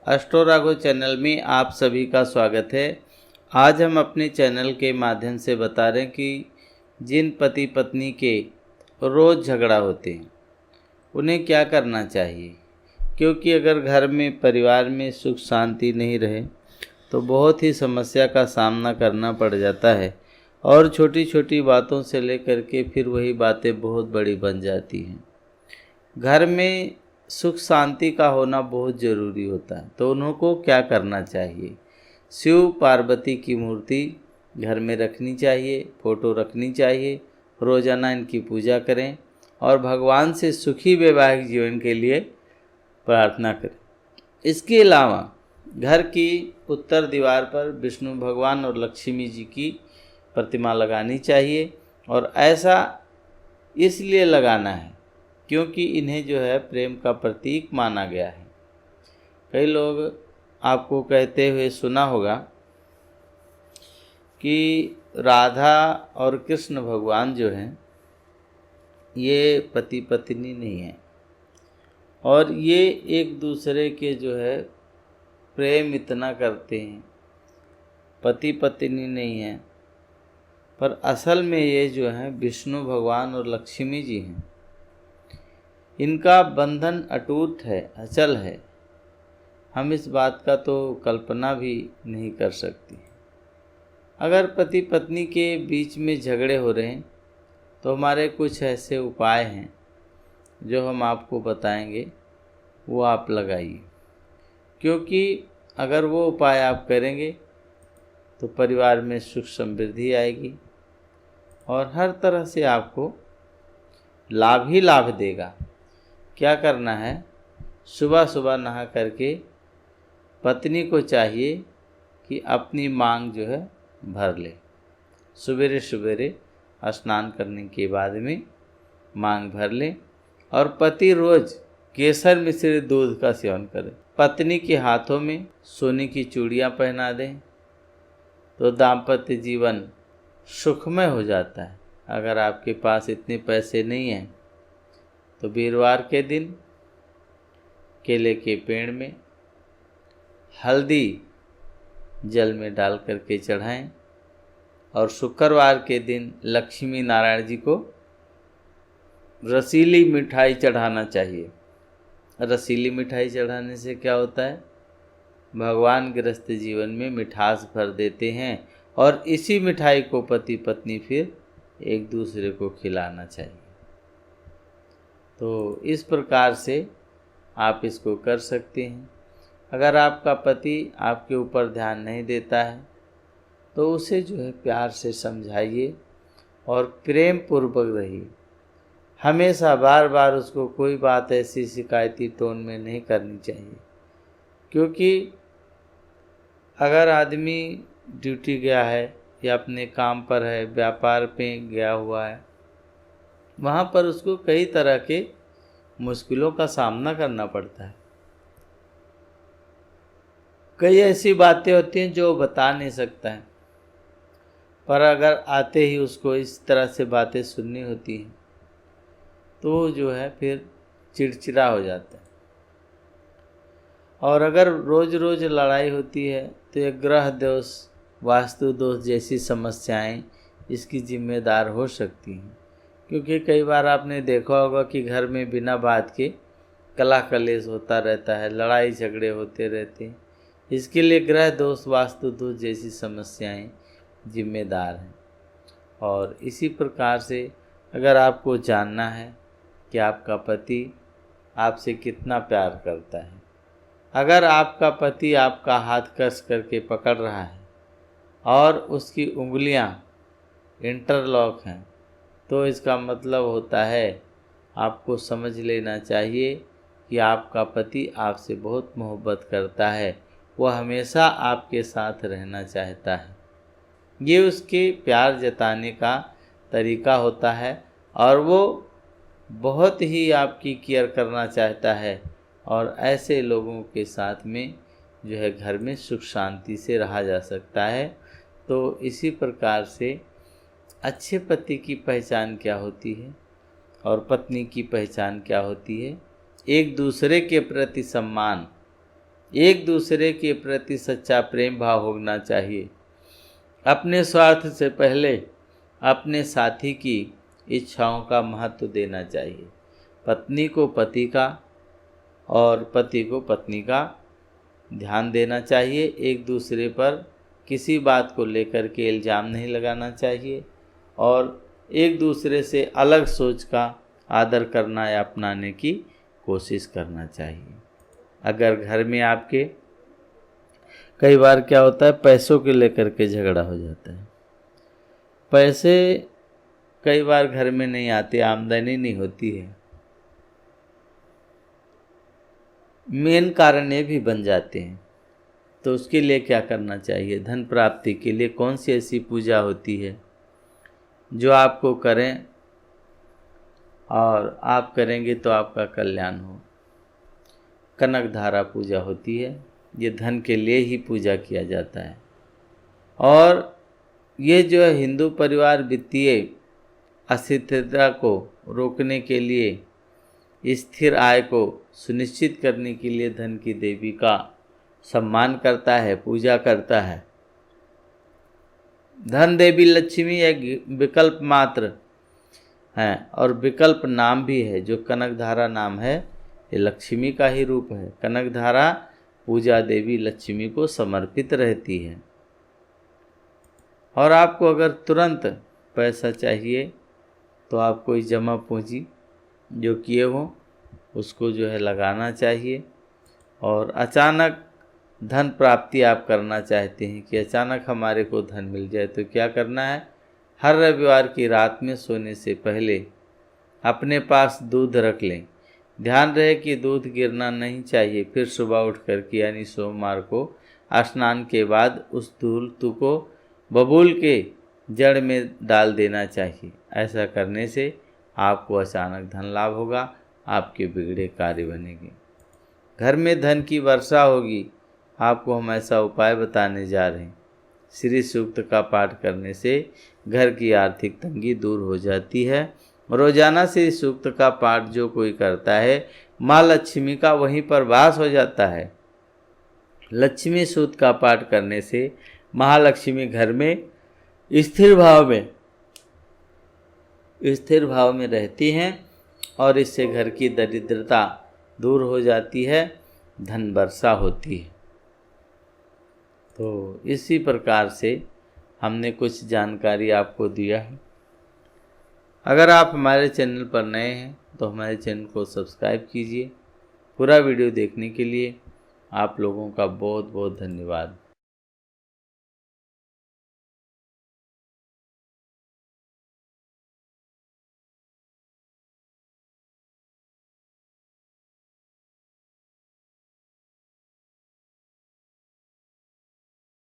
Astro channel में आप सभी का स्वागत है। आज हम अपने चैनल के माध्यम से बता रहे हैं कि जिन पति पत्नी के रोज़ झगड़ा होते हैं उन्हें क्या करना चाहिए, क्योंकि अगर घर में परिवार में सुख शांति नहीं रहे तो बहुत ही समस्या का सामना करना पड़ जाता है और छोटी छोटी बातों से लेकर के फिर वही बातें बहुत बड़ी बन जाती हैं। घर में सुख शांति का होना बहुत ज़रूरी होता है, तो उनको क्या करना चाहिए? शिव पार्वती की मूर्ति घर में रखनी चाहिए, फ़ोटो रखनी चाहिए, रोज़ाना इनकी पूजा करें और भगवान से सुखी वैवाहिक जीवन के लिए प्रार्थना करें। इसके अलावा घर की उत्तर दीवार पर विष्णु भगवान और लक्ष्मी जी की प्रतिमा लगानी चाहिए और ऐसा इसलिए लगाना है क्योंकि इन्हें जो है प्रेम का प्रतीक माना गया है। कई लोग आपको कहते हुए सुना होगा कि राधा और कृष्ण भगवान जो हैं ये पति पत्नी नहीं हैं और ये एक दूसरे के जो है प्रेम इतना करते हैं, पति पत्नी नहीं हैं, पर असल में ये जो हैं विष्णु भगवान और लक्ष्मी जी हैं। इनका बंधन अटूट है, अचल है। हम इस बात का तो कल्पना भी नहीं कर सकती। अगर पति पत्नी के बीच में झगड़े हो रहे हैं तो हमारे कुछ ऐसे उपाय हैं जो हम आपको बताएंगे, वो आप लगाइए, क्योंकि अगर वो उपाय आप करेंगे तो परिवार में सुख समृद्धि आएगी और हर तरह से आपको लाभ ही लाभ देगा। क्या करना है? सुबह सुबह नहा करके पत्नी को चाहिए कि अपनी मांग जो है भर ले। सवेरे सवेरे स्नान करने के बाद में मांग भर ले और पति रोज़ केसर मिश्रित दूध का सेवन करे। पत्नी के हाथों में सोने की चूड़ियाँ पहना दें तो दाम्पत्य जीवन सुखमय हो जाता है। अगर आपके पास इतने पैसे नहीं हैं तो वीरवार के दिन केले के पेड़ में हल्दी जल में डाल करके चढ़ाएं और शुक्रवार के दिन लक्ष्मी नारायण जी को रसीली मिठाई चढ़ाना चाहिए। रसीली मिठाई चढ़ाने से क्या होता है? भगवान गृहस्थ जीवन में मिठास भर देते हैं और इसी मिठाई को पति पत्नी फिर एक दूसरे को खिलाना चाहिए। तो इस प्रकार से आप इसको कर सकते हैं। अगर आपका पति आपके ऊपर ध्यान नहीं देता है तो उसे जो है प्यार से समझाइए और प्रेम पूर्वक रहिए। हमेशा बार बार उसको कोई बात ऐसी शिकायती टोन में नहीं करनी चाहिए, क्योंकि अगर आदमी ड्यूटी गया है या अपने काम पर है, व्यापार पे गया हुआ है, वहाँ पर उसको कई तरह के मुश्किलों का सामना करना पड़ता है। कई ऐसी बातें होती हैं जो बता नहीं सकता है, पर अगर आते ही उसको इस तरह से बातें सुननी होती हैं तो जो है फिर चिड़चिड़ा हो जाता है। और अगर रोज़ रोज़ लड़ाई होती है तो ये ग्रह दोष, वास्तु दोष जैसी समस्याएं इसकी जिम्मेदार हो सकती हैं, क्योंकि कई बार आपने देखा होगा कि घर में बिना बात के कलह कलेश होता रहता है, लड़ाई झगड़े होते रहते हैं। इसके लिए ग्रह दोष, वास्तु दोष जैसी समस्याएं जिम्मेदार हैं। और इसी प्रकार से अगर आपको जानना है कि आपका पति आपसे कितना प्यार करता है, अगर आपका पति आपका हाथ कस करके पकड़ रहा है और उसकी उंगलियां इंटरलॉक हैं, तो इसका मतलब होता है आपको समझ लेना चाहिए कि आपका पति आपसे बहुत मोहब्बत करता है, वह हमेशा आपके साथ रहना चाहता है। ये उसके प्यार जताने का तरीका होता है और वो बहुत ही आपकी केयर करना चाहता है और ऐसे लोगों के साथ में जो है घर में सुख शांति से रहा जा सकता है। तो इसी प्रकार से अच्छे पति की पहचान क्या होती है और पत्नी की पहचान क्या होती है? एक दूसरे के प्रति सम्मान, एक दूसरे के प्रति सच्चा प्रेम भाव होना चाहिए। अपने स्वार्थ से पहले अपने साथी की इच्छाओं का महत्व देना चाहिए। पत्नी को पति का और पति को पत्नी का ध्यान देना चाहिए। एक दूसरे पर किसी बात को लेकर के इल्ज़ाम नहीं लगाना चाहिए और एक दूसरे से अलग सोच का आदर करना या अपनाने की कोशिश करना चाहिए। अगर घर में आपके कई बार क्या होता है, पैसों के लेकर के झगड़ा हो जाता है। पैसे कई बार घर में नहीं आते, आमदनी नहीं होती है, मेन कारण ये भी बन जाते हैं। तो उसके लिए क्या करना चाहिए? धन प्राप्ति के लिए कौन सी ऐसी पूजा होती है जो आपको करें और आप करेंगे तो आपका कल्याण हो? कनक धारा पूजा होती है। ये धन के लिए ही पूजा किया जाता है और ये जो है हिंदू परिवार वित्तीय अस्थिरता को रोकने के लिए, स्थिर आय को सुनिश्चित करने के लिए धन की देवी का सम्मान करता है, पूजा करता है। धन देवी लक्ष्मी एक विकल्प मात्र है और विकल्प नाम भी है। जो कनकधारा नाम है ये लक्ष्मी का ही रूप है। कनकधारा पूजा देवी लक्ष्मी को समर्पित रहती है। और आपको अगर तुरंत पैसा चाहिए तो आप कोई जमा पूंजी जो किए हो उसको जो है लगाना चाहिए। और अचानक धन प्राप्ति आप करना चाहते हैं कि अचानक हमारे को धन मिल जाए, तो क्या करना है? हर रविवार की रात में सोने से पहले अपने पास दूध रख लें। ध्यान रहे कि दूध गिरना नहीं चाहिए। फिर सुबह उठ कर के यानी सोमवार को स्नान के बाद उस दूध को बबूल के जड़ में डाल देना चाहिए। ऐसा करने से आपको अचानक धन लाभ होगा, आपके बिगड़े कार्य बनेंगे, घर में धन की वर्षा होगी। आपको हम ऐसा उपाय बताने जा रहे हैं। श्री सूक्त का पाठ करने से घर की आर्थिक तंगी दूर हो जाती है। रोजाना श्री सूक्त का पाठ जो कोई करता है, माँ लक्ष्मी का वहीं पर वास हो जाता है। लक्ष्मी सूक्त का पाठ करने से महालक्ष्मी घर में स्थिर भाव में रहती हैं और इससे घर की दरिद्रता दूर हो जाती है, धन वर्षा होती है। तो इसी प्रकार से हमने कुछ जानकारी आपको दिया है। अगर आप हमारे चैनल पर नए हैं तो हमारे चैनल को सब्सक्राइब कीजिए। पूरा वीडियो देखने के लिए आप लोगों का बहुत बहुत धन्यवाद।